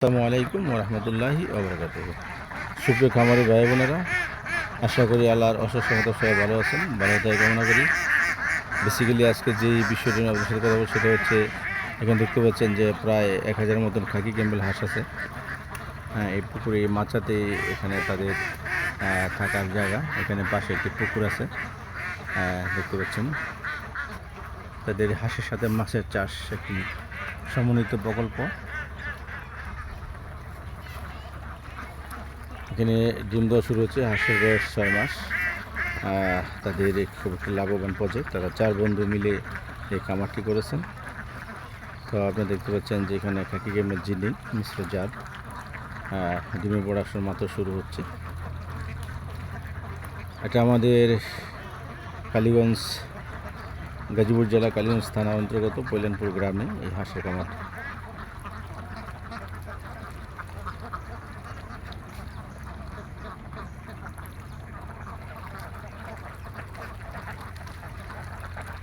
আসসালামু আলাইকুম রহমতুল্লাহি ওবরাকাতুহু। সুপ্রিয় খামারি ভাই বোনেরা, আশা করি আল্লাহর অশেষ রহমতে সবাই ভালো আছেন, ভালো তাই কামনা করি। বেসিক্যালি আজকে যে বিষয়টি নিয়ে আপনাদের সাথে কথা বলবো সেটা হচ্ছে, এখানে দেখতে পাচ্ছেন যে প্রায় 1000-এর মতন খাকি ক্যাম্বেল হাঁস আছে। হ্যাঁ, এই পুকুরে মাচাতে এখানে তাদের থাকার জায়গা। এখানে পাশে একটি পুকুর আছে, দেখতে পাচ্ছেন। তাদের হাঁসের সাথে মাছের চাষ একটি সমন্বিত প্রকল্প। এখানে ডিম দেওয়া শুরু হচ্ছে। হাঁসের বয়স 6 মাস। তাদের খুব একটি লাভবান প্রজেক্ট। তারা 4 বন্ধু মিলে এই খামারটি করেছেন। তো আপনারা দেখতে পাচ্ছেন যে এখানে খাকি গেমের জিনিস মিশ্র জাত ডিমের প্রোডাকশন মাত্র শুরু হচ্ছে। এটা আমাদের কালীগঞ্জ, গাজীপুর জেলা কালীগঞ্জ থানার অন্তর্গত পৈলানপুর গ্রামে এই হাঁসের খামার।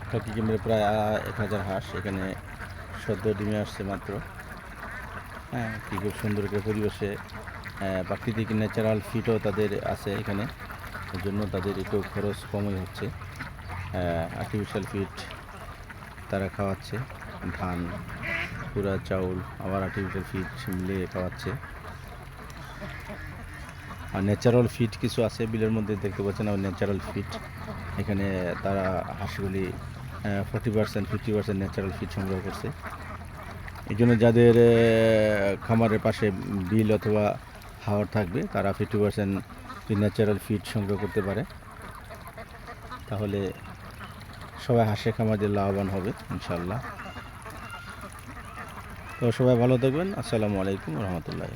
খাকি গেমের প্রায় 1000 হাঁস এখানে সদ্য ডিমে আসছে মাত্র। কি খুব সুন্দর করে পরিবেশে প্রাকৃতিক ন্যাচারাল ফিডও তাদের আছে এখানে। এর জন্য তাদের একটু খরচ কমই হচ্ছে। আর্টিফিশিয়াল ফিড তারা খাওয়াচ্ছে, ধান, পুরা চাউল, আবার আর্টিফিশিয়াল ফিড মিলিয়ে খাওয়াচ্ছে। আর ন্যাচারাল ফিড কিছু আছে বিলের মধ্যে, দেখতে পাচ্ছেন আর ন্যাচারাল ফিড। এখানে তারা হাঁসগুলি 40% 50% ন্যাচারাল ফিড সংগ্রহ করছে। এই জন্য যাদের খামারের পাশে বিল অথবা হাওর থাকবে তারা 50% ন্যাচারাল ফিড সংগ্রহ করতে পারে। তাহলে সবাই হাঁসের খামারে লাভবান হবে ইনশাল্লাহ। তো সবাই ভালো থাকবেন। আসসালামু আলাইকুম রহমতুল্লাহ।